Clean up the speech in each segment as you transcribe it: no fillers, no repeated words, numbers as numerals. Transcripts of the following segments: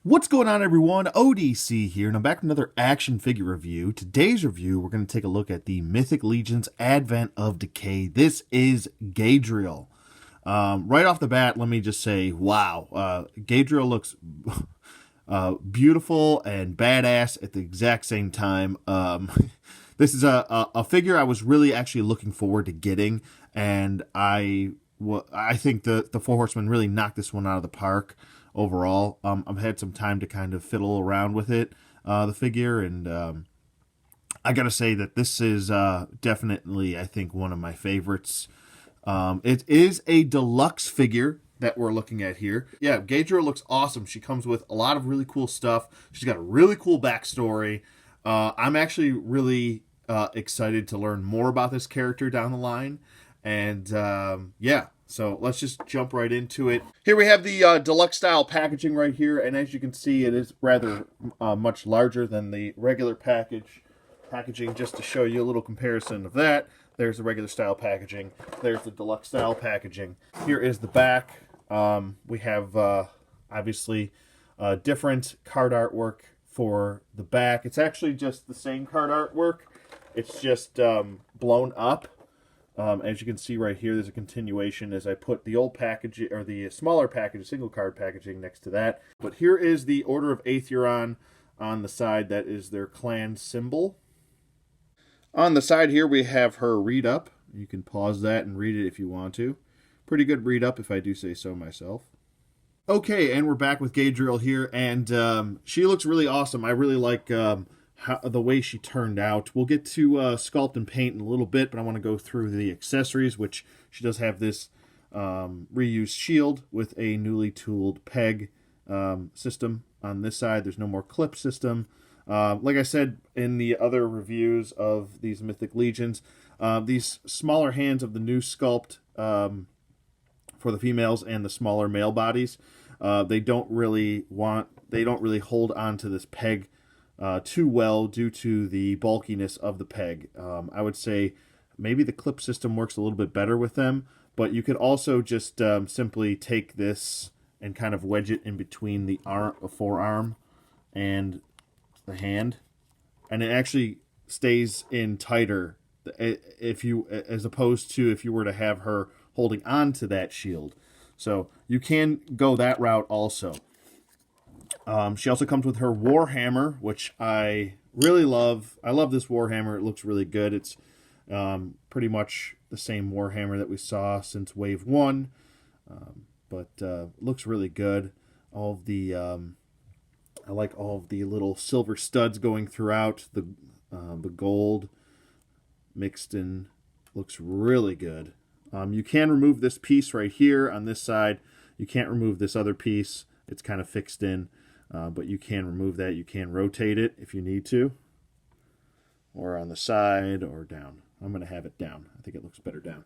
What's going on, everyone? ODC here, and I'm back with another action figure review. Today's review, we're going to take a look at the Mythic Legion's Advent of Decay. This is Gadriel. Right off the bat, let me just say, wow. Gadriel looks beautiful and badass at the exact same time. This is a figure I was really actually looking forward to getting, and I think the Four Horsemen really knocked this one out of the park. Overall, I've had some time to kind of fiddle around with it, the figure, and I gotta say that this is definitely, I think, one of my favorites. It is a deluxe figure that we're looking at here. Yeah, Gadriel looks awesome. She comes with a lot of really cool stuff. She's got a really cool backstory. I'm actually really excited to learn more about this character down the line, and yeah. So let's just jump right into it. Here we have the deluxe style packaging right here, and as you can see, it is rather much larger than the regular packaging. Just to show you a little comparison of that, there's the regular style packaging. There's the deluxe style packaging. Here is the back. We have obviously different card artwork for the back. It's actually just the same card artwork. It's just blown up. As you can see right here, there's a continuation as I put the old package, or the smaller package, single card packaging next to that. But here is the Order of Aetheron on the side. That is their clan symbol. On the side here, we have her read up. You can pause that and read it if you want to. Pretty good read up, if I do say so myself. Okay, and we're back with Gadriel here, and she looks really awesome. I really like the way she turned out. We'll get to sculpt and paint in a little bit, but I want to go through the accessories, which she does have this reused shield with a newly tooled peg system on this side. There's no more clip system. Like I said in the other reviews of these Mythic Legions, these smaller hands of the new sculpt for the females and the smaller male bodies, they don't really hold on to this peg too well due to the bulkiness of the peg. I would say maybe the clip system works a little bit better with them, but you could also just simply take this and kind of wedge it in between the forearm and the hand, and it actually stays in tighter as opposed to if you were to have her holding on to that shield. So you can go that route also. She also comes with her Warhammer, which I really love. I love this Warhammer. It looks really good. It's pretty much the same Warhammer that we saw since Wave 1, but looks really good. All of the I like all of the little silver studs going throughout. The gold mixed in looks really good. You can remove this piece right here on this side. You can't remove this other piece. It's kind of fixed in. But you can remove that. You can rotate it if you need to, or on the side or down. I'm going to have it down. I think it looks better down.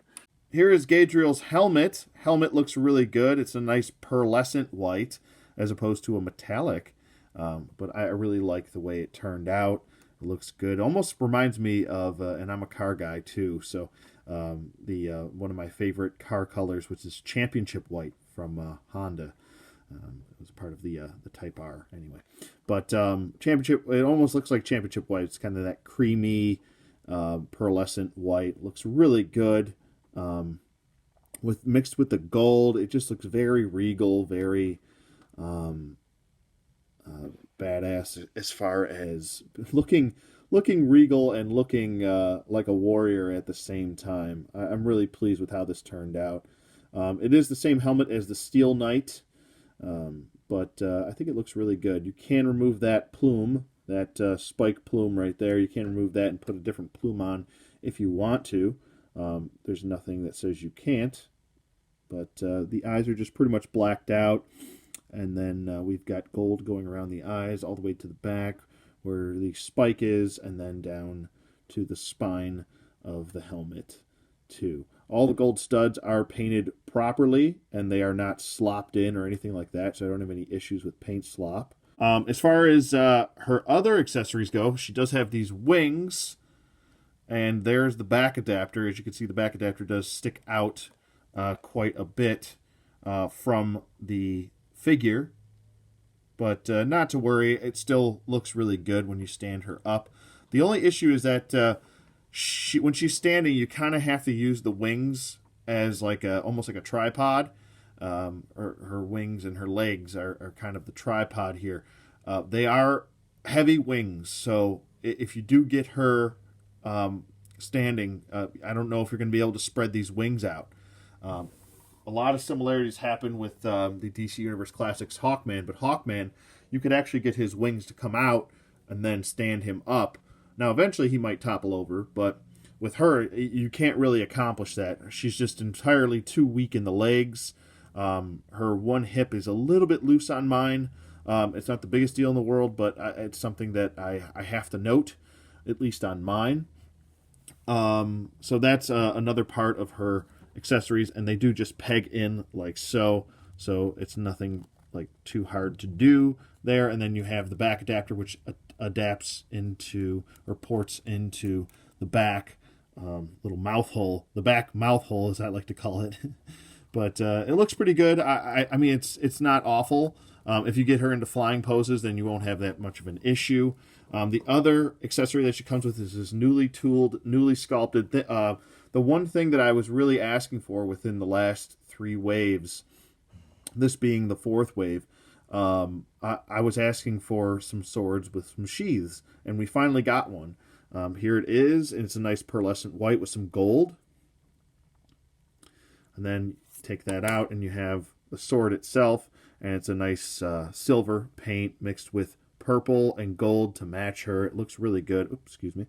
Here is Gadriel's helmet. Helmet looks really good. It's a nice pearlescent white as opposed to a metallic, but I really like the way it turned out. It looks good. Almost reminds me of, and I'm a car guy too, so one of my favorite car colors, which is Championship White from Honda. It was part of the Type R anyway. But Championship, it almost looks like Championship White. It's kind of that creamy, pearlescent white. Looks really good. Mixed with the gold, it just looks very regal, very badass as far as looking regal and looking like a warrior at the same time. I'm really pleased with how this turned out. It is the same helmet as the Steel Knight. But I think it looks really good. You can remove that plume, that spike plume right there. You can remove that and put a different plume on if you want to. There's nothing that says you can't. But the eyes are just pretty much blacked out. And then we've got gold going around the eyes all the way to the back where the spike is, and then down to the spine of the helmet too. All the gold studs are painted properly, and they are not slopped in or anything like that, so I don't have any issues with paint slop. As far as her other accessories go, she does have these wings, and there's the back adapter. As you can see, the back adapter does stick out quite a bit from the figure. but not to worry. It still looks really good when you stand her up. The only issue is that when she's standing, you kind of have to use the wings as like almost like a tripod. Her wings and her legs are kind of the tripod here. They are heavy wings, so if you do get her standing, I don't know if you're going to be able to spread these wings out. A lot of similarities happen with the DC Universe Classics Hawkman, but Hawkman, you could actually get his wings to come out and then stand him up. Now, eventually he might topple over, but with her, you can't really accomplish that. She's just entirely too weak in the legs. Her one hip is a little bit loose on mine. It's not the biggest deal in the world, but it's something that I have to note, at least on mine. So that's another part of her accessories, and they do just peg in like so. So it's nothing like too hard to do there. And then you have the back adapter, which adapts into or ports into the back little mouth hole, the back mouth hole, as I like to call it. But it looks pretty good. I mean, it's not awful. If you get her into flying poses, then you won't have that much of an issue. The other accessory that she comes with is this newly tooled, newly sculpted. The one thing that I was really asking for within the last 3 waves, this being the 4th wave, I was asking for some swords with some sheaths, and we finally got one. Here it is, and it's a nice pearlescent white with some gold. And then take that out, and you have the sword itself, and it's a nice silver paint mixed with purple and gold to match her. It looks really good. Oops, excuse me.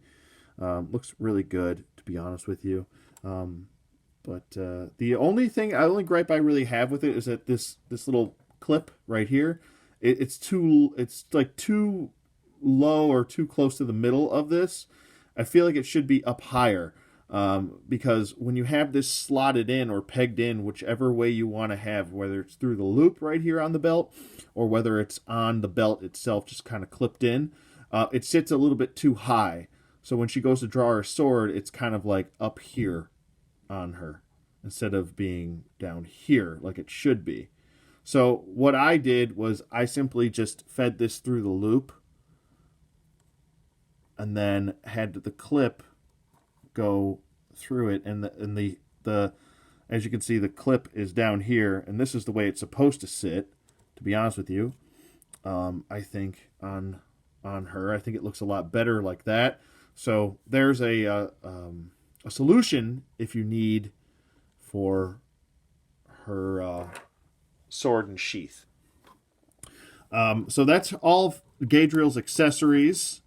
Looks really good, to be honest with you. But the only gripe I really have with it is that this little clip right here, it's like too low or too close to the middle of this. I feel like it should be up higher. Because when you have this slotted in or pegged in, whichever way you want to have, whether it's through the loop right here on the belt or whether it's on the belt itself just kind of clipped in, it sits a little bit too high. So when she goes to draw her sword, it's kind of like up here on her instead of being down here like it should be. So what I did was I simply just fed this through the loop and then had the clip go through it, and the as you can see, the clip is down here, and this is the way it's supposed to sit, to be honest with you. I think on her, I think it looks a lot better like that. So there's a solution if you need for her sword and sheath. So that's all of Gadriel's accessories.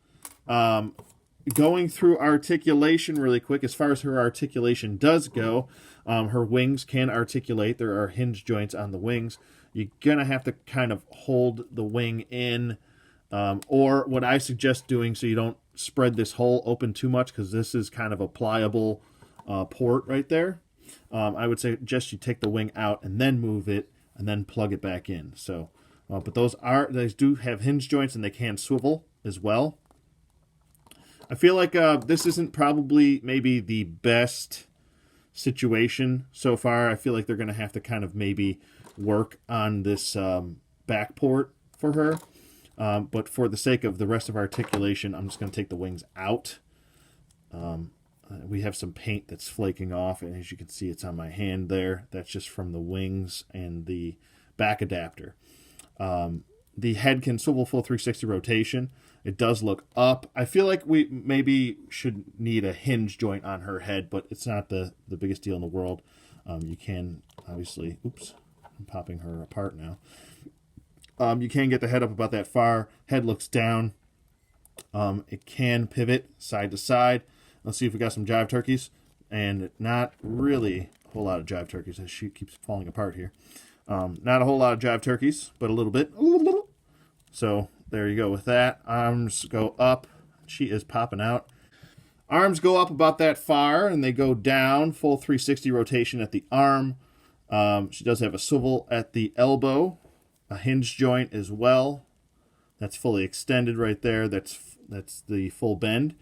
Going through articulation really quick, as far as her articulation does go, her wings can articulate. There are hinge joints on the wings. You're going to have to kind of hold the wing in, or what I suggest doing so you don't spread this hole open too much, because this is kind of a pliable port right there. I would suggest you take the wing out and then move it and then plug it back in. So, but these do have hinge joints, and they can swivel as well. I feel like this isn't probably maybe the best situation so far. I feel like they're going to have to kind of maybe work on this back port for her. But for the sake of the rest of articulation, I'm just going to take the wings out. We have some paint that's flaking off, and as you can see, it's on my hand there. That's just from the wings and the back adapter. The head can swivel full 360 rotation. It does look up. I feel like we maybe should need a hinge joint on her head, but it's not the biggest deal in the world. You can obviously, oops, I'm popping her apart now. You can get the head up about that far. Head looks down. It can pivot side to side. Let's see if we got some jive turkeys. And not really a whole lot of jive turkeys, as she keeps falling apart here. Not a whole lot of jive turkeys, but a little bit. So there you go with that. Arms go up. She is popping out. Arms go up about that far, and they go down. Full 360 rotation at the arm. She does have a swivel at the elbow. A hinge joint as well. That's fully extended right there. That's the full bend.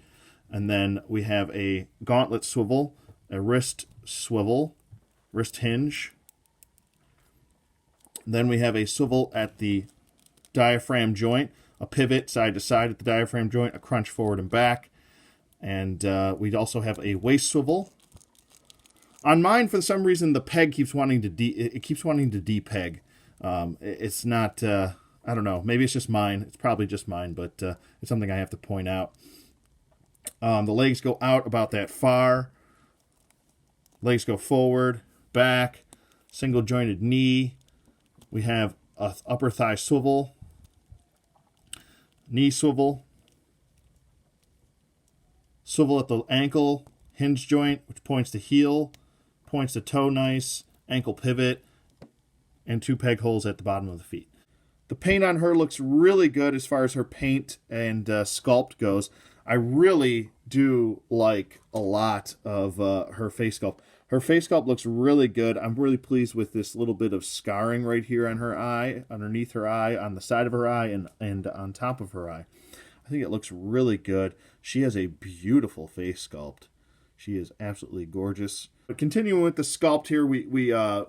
And then we have a gauntlet swivel, a wrist swivel, wrist hinge. Then we have a swivel at the diaphragm joint, a pivot side to side at the diaphragm joint, a crunch forward and back, and we also have a waist swivel. On mine, for some reason, the peg keeps wanting to depeg. It's not. I don't know. Maybe it's just mine. It's probably just mine, but it's something I have to point out. The legs go out about that far. Legs go forward, back, single jointed knee. We have a upper thigh swivel, knee swivel, swivel at the ankle, hinge joint, which points to heel, points to toe nice, ankle pivot, and 2 peg holes at the bottom of the feet. The paint on her looks really good as far as her paint and sculpt goes. I really do like a lot of her face sculpt. Her face sculpt looks really good. I'm really pleased with this little bit of scarring right here on her eye, underneath her eye, on the side of her eye, and on top of her eye. I think it looks really good. She has a beautiful face sculpt. She is absolutely gorgeous. But continuing with the sculpt here,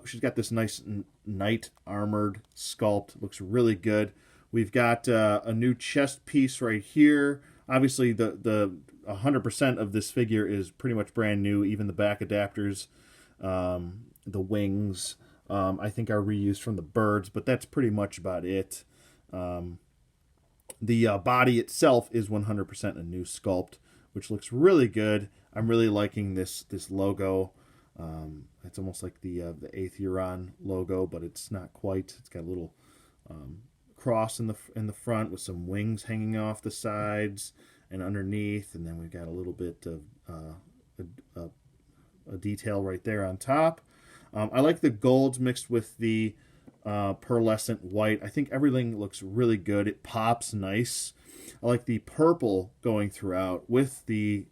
she's got this nice knight armored sculpt. Looks really good. We've got a new chest piece right here. Obviously, the 100% of this figure is pretty much brand new. Even the back adapters, the wings, I think are reused from the birds, but that's pretty much about it. The body itself is 100% a new sculpt, which looks really good. I'm really liking this logo. It's almost like the Aetherion logo, but it's not quite. It's got a little cross in the front with some wings hanging off the sides and underneath, and then we've got a little bit of a detail right there on top. I like the golds mixed with the pearlescent white. I think everything looks really good. It pops nice. I like the purple going throughout with the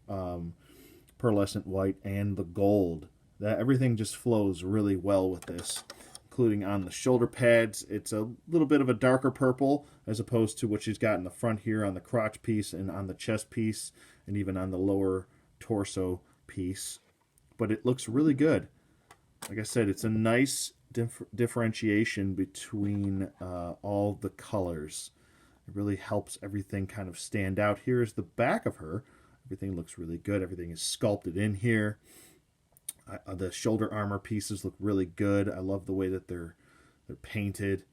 pearlescent white and the gold. That everything just flows really well with this, including on the shoulder pads. It's a little bit of a darker purple as opposed to what she's got in the front here on the crotch piece and on the chest piece and even on the lower torso piece. But it looks really good. Like I said, it's a nice differentiation between all the colors. It really helps everything kind of stand out. Here's the back of her. Everything looks really good. Everything is sculpted in here. The shoulder armor pieces look really good. I love the way that they're painted.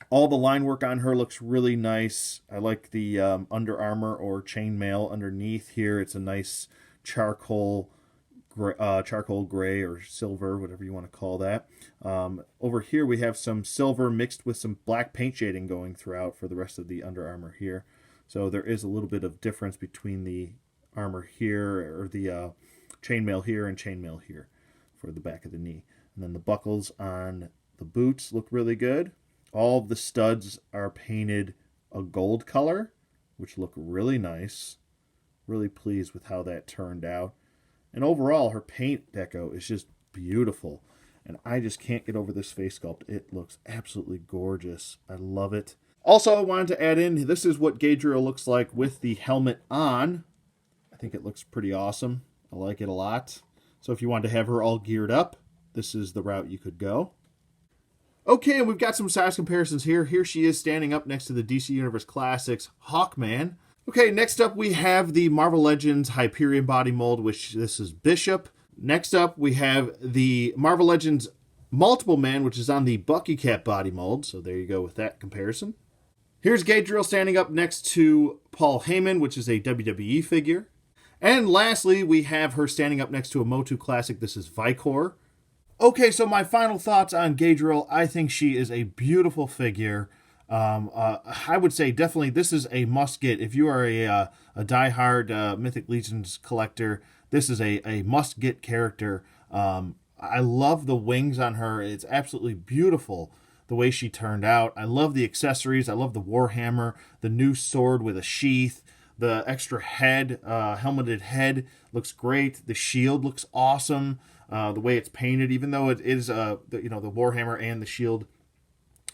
All the line work on her looks really nice. I like the Under Armour or chainmail underneath here. It's a nice charcoal gray or silver, whatever you want to call that. Over here we have some silver mixed with some black paint shading going throughout for the rest of the Under Armour here. So there is a little bit of difference between the armor here, or the chainmail here and chainmail here for the back of the knee. And then the buckles on the boots look really good. All of the studs are painted a gold color, which look really nice. Really pleased with how that turned out. And overall, her paint deco is just beautiful. And I just can't get over this face sculpt. It looks absolutely gorgeous. I love it. Also, I wanted to add in, this is what Gadriel looks like with the helmet on. I think it looks pretty awesome. I like it a lot. So if you want to have her all geared up, this is the route you could go. Okay, and we've got some size comparisons here. Here she is standing up next to the DC Universe Classics Hawkman. Okay, next up we have the Marvel Legends Hyperion body mold, which this is Bishop. Next up we have the Marvel Legends Multiple Man, which is on the Bucky Cap body mold. So there you go with that comparison. Here's Gadriel standing up next to Paul Heyman, which is a WWE figure. And lastly, we have her standing up next to a Motu Classic. This is Vicor. Okay, so my final thoughts on Gadriel. I think she is a beautiful figure. I would say definitely this is a must-get. If you are a diehard Mythic Legions collector, this is a must-get character. I love the wings on her. It's absolutely beautiful the way she turned out. I love the accessories. I love the Warhammer, the new sword with a sheath, the extra head, helmeted head looks great. The shield looks awesome. The way it's painted, even though it is the Warhammer and the shield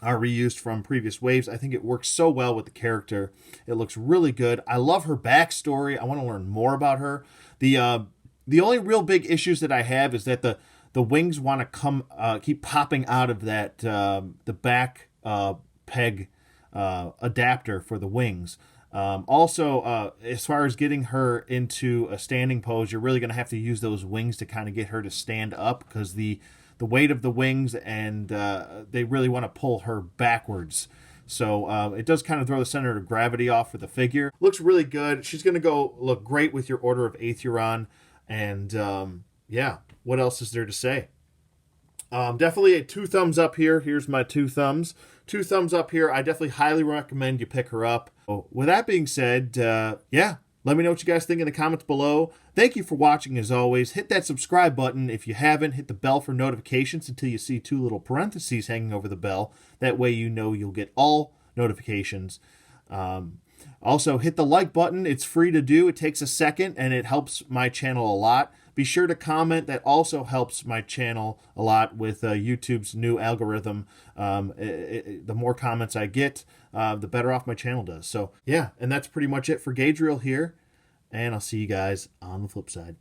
are reused from previous waves, I think it works so well with the character. It looks really good. I love her backstory. I want to learn more about her. The only real big issues that I have is that the wings want to keep popping out of that the back peg adapter for the wings. Also, as far as getting her into a standing pose, you're really going to have to use those wings to kind of get her to stand up, because the weight of the wings, and they really want to pull her backwards. So it does kind of throw the center of gravity off for the figure. Looks really good. She's going to go look great with your Order of Aethuron. And yeah, what else is there to say? Definitely a 2 thumbs up here. Here's my 2 thumbs. 2 thumbs up here. I definitely highly recommend you pick her up. So with that being said, yeah, let me know what you guys think in the comments below. Thank you for watching as always. Hit that subscribe button if you haven't. Hit the bell for notifications until you see 2 little parentheses hanging over the bell. That way you know you'll get all notifications. Also, hit the like button. It's free to do. It takes a second, and it helps my channel a lot. Be sure to comment. That also helps my channel a lot with YouTube's new algorithm. The more comments I get, the better off my channel does. So, yeah, and that's pretty much it for Gadriel here. And I'll see you guys on the flip side.